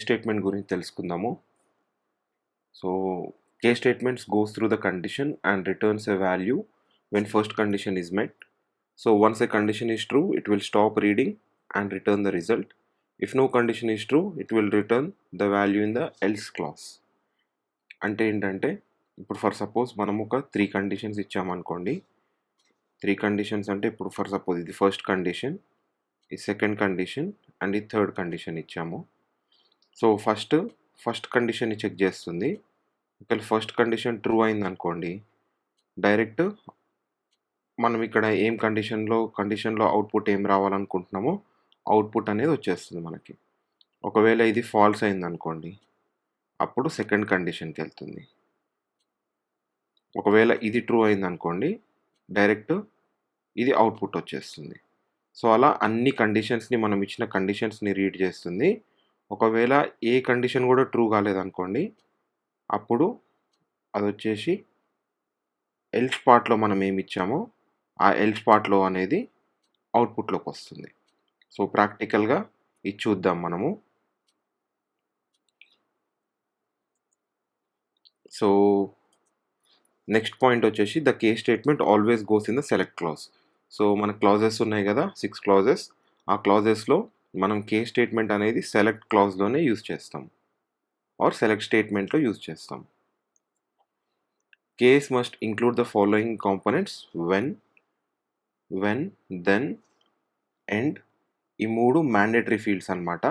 Statement గురించి తెలుసుకుందాము. So K statements goes through the condition and returns a value when first condition is met. So once a condition is true, it will stop reading and return the result. If no condition is true, it will return the value in the else clause. అంటే ఏంటంటే ఇప్పుడు for suppose మనం ఒక 3 conditions ఇచ్చామనుకోండి. 3 conditions అంటే ఇప్పుడు for suppose ఇది first condition, ఈ second condition and ఈ థర్డ్ కండిషన్ ఇచ్చాము. సో ఫస్ట్ కండిషన్ని చెక్ చేస్తుంది. ఒకవేళ ఫస్ట్ కండిషన్ ట్రూ అయిందనుకోండి, డైరెక్ట్ మనం ఇక్కడ ఏం కండిషన్లో అవుట్పుట్ ఏం రావాలనుకుంటున్నామో అవుట్పుట్ అనేది వచ్చేస్తుంది మనకి. ఒకవేళ ఇది ఫాల్స్ అయిందనుకోండి, అప్పుడు సెకండ్ కండిషన్కి వెళ్తుంది. ఒకవేళ ఇది ట్రూ అయిందనుకోండి, డైరెక్ట్ ఇది అవుట్పుట్ వచ్చేస్తుంది. సో అలా అన్ని కండిషన్స్ని మనం ఇచ్చిన కండిషన్స్ని రీడ్ చేస్తుంది. ఒకవేళ ఏ కండిషన్ కూడా ట్రూ కాలేదనుకోండి, అప్పుడు అది వచ్చేసి ఎల్స్ పార్ట్లో మనం ఏమి ఇచ్చామో ఆ ఎల్స్ పార్ట్లో అనేది అవుట్పుట్లోకి వస్తుంది. సో ప్రాక్టికల్గా ఇది చూద్దాం మనము. సో నెక్స్ట్ పాయింట్ వచ్చేసి the case statement always goes in the select clause. So మన క్లాజెస్ ఉన్నాయి కదా, 6 క్లాజెస్. ఆ క్లాజెస్లో మనం కే స్టేట్మెంట్ అనేది సెలెక్ట్ క్లాజ్లోనే యూజ్ చేస్తాం ఆర్ సెలెక్ట్ స్టేట్మెంట్లో యూజ్ చేస్తాం. Case must include the following components when, then, end. ఈ 3 మ్యాండేటరీ ఫీల్డ్స్ అనమాట.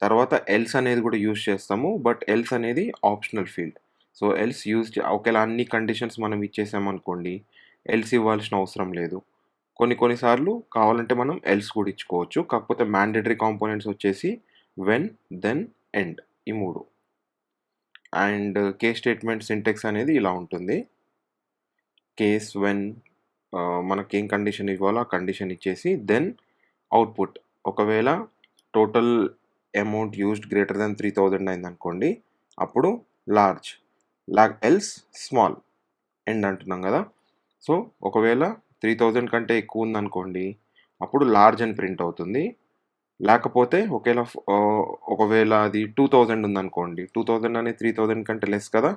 తర్వాత ఎల్స్ అనేది కూడా యూజ్ చేస్తాము, బట్ ఎల్స్ అనేది ఆప్షనల్ ఫీల్డ్. సో ఎల్స్ ఒకవేళ అన్ని కండిషన్స్ మనం ఇచ్చేసామనుకోండి, ఎల్స్ ఇవ్వాల్సిన అవసరం లేదు. కొన్నిసార్లు కావాలంటే మనం ఎల్స్ కూడా ఇచ్చుకోవచ్చు. కాకపోతే మ్యాండేటరీ కాంపోనెంట్స్ వచ్చేసి వెన్, దెన్, ఎండ్, ఈ 3. అండ్ కే స్టేట్మెంట్ సింటెక్స్ అనేది ఇలా ఉంటుంది. కేస్ వెన్ మనకేం కండిషన్ ఇవ్వాలో ఆ కండిషన్ ఇచ్చేసి దెన్ అవుట్పుట్. ఒకవేళ total amount used greater than 3000 అయిందనుకోండి, అప్పుడు లార్జ్, ఎల్స్ స్మాల్, ఎండ్ అంటున్నాం కదా. సో ఒకవేళ 3000 కంటే ఎక్కువ ఉందనుకోండి, అప్పుడు లార్జ్ అని ప్రింట్ అవుతుంది. లేకపోతే ఒకవేళ అది 2000 ఉందనుకోండి, 2000 అనేది 3000 కంటే లెస్ కదా.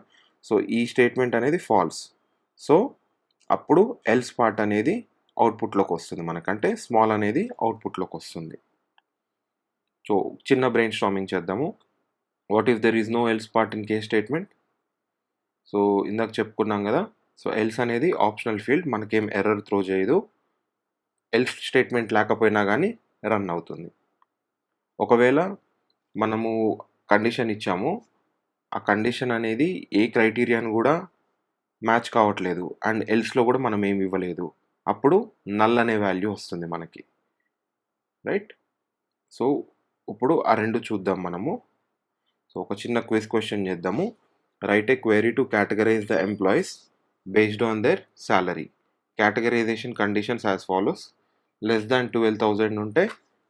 సో ఈ స్టేట్మెంట్ అనేది ఫాల్స్. సో అప్పుడు ఎల్స్ పార్ట్ అనేది అవుట్పుట్లోకి వస్తుంది మనకంటే స్మాల్ అనేది అవుట్పుట్లోకి వస్తుంది. సో చిన్న బ్రెయిన్ స్టార్మింగ్ చేద్దాము. What if there is no else part in case statement? So ఇందాక చెప్పుకున్నాం కదా. సో ఎల్స్ అనేది ఆప్షనల్ ఫీల్డ్, మనకేం ఎర్రర్ త్రో చేయదు. ఎల్స్ స్టేట్మెంట్ లేకపోయినా కానీ రన్ అవుతుంది. ఒకవేళ మనము కండిషన్ ఇచ్చాము, ఆ కండిషన్ అనేది ఏ క్రైటీరియాను కూడా మ్యాచ్ కావట్లేదు అండ్ ఎల్స్లో కూడా మనం ఏమి ఇవ్వలేదు, అప్పుడు నల్ అనే వాల్యూ వస్తుంది మనకి, రైట్? సో ఇప్పుడు ఆ 2 చూద్దాం మనము. సో ఒక చిన్న క్విజ్ క్వశ్చన్ చేద్దాము. Write a query to categorize the employees based on their salary. Categorization conditions as follows. Less than 12,000 ఉంటే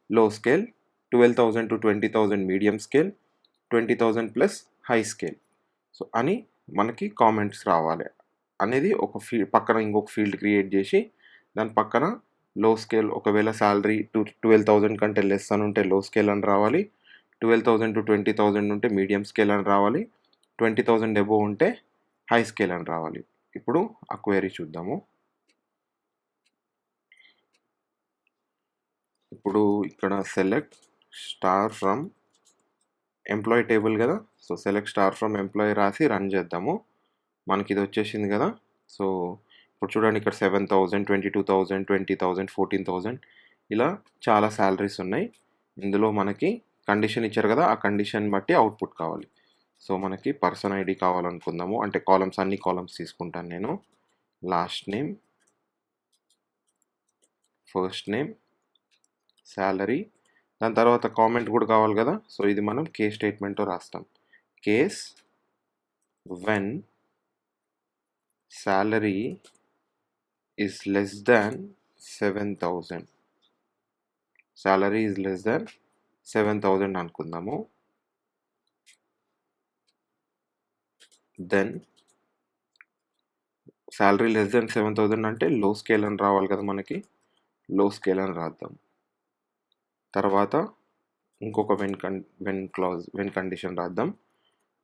low scale, 12,000 to 20,000 medium scale, 20,000 plus high scale. So అని మనకి కామెంట్స్ రావాలి అనేది ఒక పక్కన ఇంకొక ఫీల్డ్ క్రియేట్ చేసి దాని పక్కన లో స్కేల్, ఒకవేళ శాలరీ 12,000 కంటే లెస్ అని ఉంటే లో స్కేల్ అని రావాలి, 12,000 to 20,000 ఉంటే మీడియం స్కేల్ అని రావాలి, 20,000 అబోవ్ ఉంటే హై స్కేల్ అని రావాలి. ఇప్పుడు ఆ క్వెరీ చూద్దాము. ఇప్పుడు ఇక్కడ select star from employee table కదా. So select star from employee రాసి రన్ చేద్దాము. మనకి ఇది వచ్చేసింది కదా. సో ఇప్పుడు చూడండి, ఇక్కడ 7,000, 22,000, 20,000, 14,000 ఇలా చాలా శాలరీస్ ఉన్నాయి. ఇందులో మనకి కండిషన్ ఇచ్చారు కదా, ఆ కండిషన్ బట్టి అవుట్పుట్ కావాలి. సో మనకి పర్సన్ ఐడి కావాలనుకుందాము, అంటే కాలమ్స్, అన్ని కాలమ్స్ తీసుకుంటాను నేను. Last name, first name, salary, దాని తర్వాత కామెంట్ కూడా కావాలి కదా. సో ఇది మనం కే స్టేట్మెంట్తో రాస్తాం. Case when salary is less than 7,000. salary is less than 7,000 అనుకుందాము. దెన్ salary less than 7,000 అంటే లో స్కేల్ అని రావాలి కదా మనకి. లో స్కేల్ అని రాద్దాం. తర్వాత ఇంకొక వెన్ కండిషన్ రాద్దాం.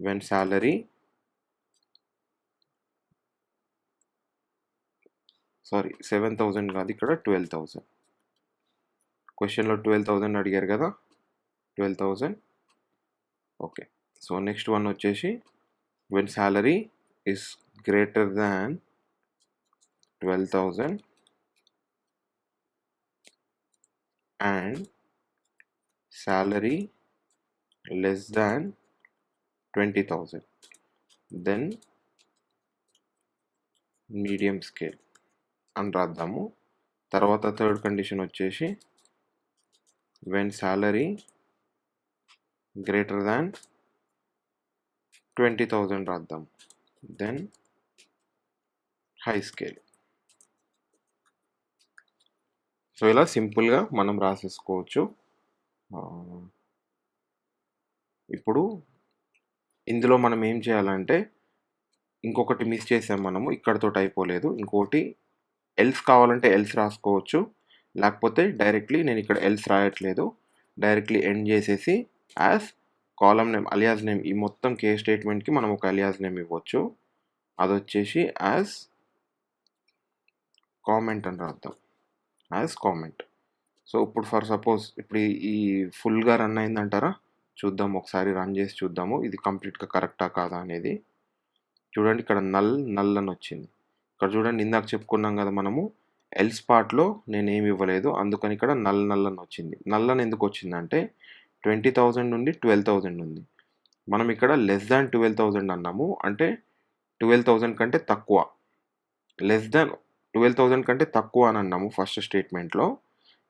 వెన్ సాలరీ 7,000 కాదు, ఇక్కడ 12,000. క్వశ్చన్లో 12,000 అడిగారు కదా, 12,000. ఓకే. సో నెక్స్ట్ వన్ వచ్చేసి when salary is greater than 12,000 and salary less than 20,000, then medium scale అని రాద్దాము. తర్వాత థర్డ్ కండిషన్ వచ్చేసి వెన్ సాలరీ గ్రేటర్ దాన్ 20,000 రాద్దాం, దెన్ హై స్కేల్. సో ఇలా సింపుల్గా మనం రాసేసుకోవచ్చు. ఇప్పుడు ఇందులో మనం ఏం చేయాలంటే, ఇంకొకటి మిస్ చేసాం మనము, ఇక్కడతో అయిపోలేదు. ఇంకోటి ఎల్స్ కావాలంటే ఎల్స్ రాసుకోవచ్చు, లేకపోతే డైరెక్ట్లీ నేను ఇక్కడ ఎల్స్ రాయట్లేదు, డైరెక్ట్లీ ఎండ్ చేసేసి as column name alias name, ఈ మొత్తం కేస్ స్టేట్మెంట్కి మనం ఒక అలియాస్ నేమ్ ఇవ్వచ్చు. అది వచ్చేసి యాజ్ కామెంట్ అని రాద్దాం, యాజ్ కామెంట్. సో ఇప్పుడు ఫర్ సపోజ్ ఇప్పుడు ఈ ఫుల్గా రన్ అయిందంటారా, చూద్దాం ఒకసారి, రన్ చేసి చూద్దాము ఇది కంప్లీట్గా కరెక్టా కాదా అనేది. చూడండి ఇక్కడ నల్ అని వచ్చింది. ఇక్కడ చూడండి ఇందాక చెప్పుకున్నాం కదా మనము ఎల్స్ పార్ట్లో నేను ఏమి ఇవ్వలేదు, అందుకని ఇక్కడ నల్ అని వచ్చింది. నల్ అని ఎందుకు వచ్చిందంటే 20,000 నుండి 12,000 ఉంది. మనం ఇక్కడ లెస్ దాన్ 12,000 అన్నాము, అంటే 12,000 కంటే తక్కువ. లెస్ దాన్ 12,000 కంటే తక్కువ అని అన్నాము ఫస్ట్ స్టేట్మెంట్లో.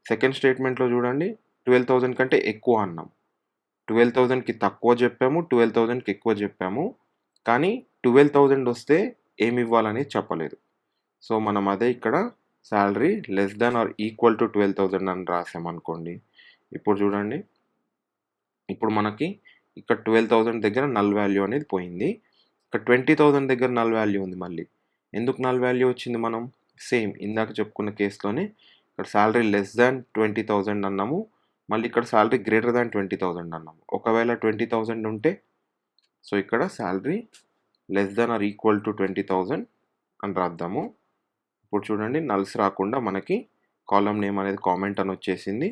సెకండ్ స్టేట్మెంట్లో చూడండి 12,000 కంటే ఎక్కువ అన్నాం. 12,000కి తక్కువ చెప్పాము, 12,000కి ఎక్కువ చెప్పాము, కానీ 12,000 వస్తే ఏమి ఇవ్వాలని చెప్పలేదు. సో మనం అదే ఇక్కడ salary less than or equal to 12,000 అని రాసామనుకోండి. ఇప్పుడు చూడండి, ఇప్పుడు మనకి ఇక్కడ 12,000 దగ్గర నల్ వాల్యూ అనేది పోయింది, ఇక్కడ 20,000 దగ్గర నల్ వాల్యూ ఉంది. మళ్ళీ ఎందుకు నల్ వాల్యూ వచ్చింది, మనం సేమ్ ఇందాక చెప్పుకున్న కేసులోనే ఇక్కడ శాలరీ లెస్ దాన్ 20,000 అన్నాము, మళ్ళీ ఇక్కడ శాలరీ గ్రేటర్ దాన్ 20,000 అన్నాము. ఒకవేళ 20,000 ఉంటే సో ఇక్కడ salary less than or equal to 20,000 అని రాద్దాము. ఇప్పుడు చూడండి నల్స్ రాకుండా మనకి కాలమ్ నేమ్ అనేది కామెంట్ అని వచ్చేసింది.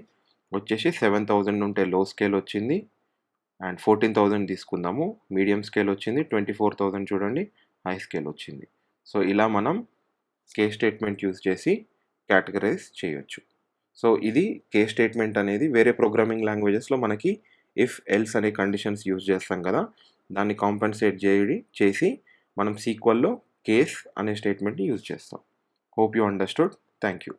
వచ్చేసి 7,000 ఉంటే లో స్కేల్ వచ్చింది, అండ్ 14,000 తీసుకుందాము మీడియం స్కేల్ వచ్చింది, 24,000 చూడండి హై స్కేల్ వచ్చింది. సో ఇలా మనం కేస్ స్టేట్మెంట్ యూజ్ చేసి కేటగరైజ్ చేయొచ్చు. సో ఇది కేస్ స్టేట్మెంట్ అనేది వేరే ప్రోగ్రామింగ్ లాంగ్వేజెస్లో మనకి ఇఫ్ ఎల్స్ అనే కండిషన్స్ యూజ్ చేస్తాం కదా, దాన్ని కాంపెన్సేట్ చేసి మనం సీక్వెల్లో కేస్ అనే స్టేట్మెంట్ని యూజ్ చేస్తాం. Hope you understood. Thank you.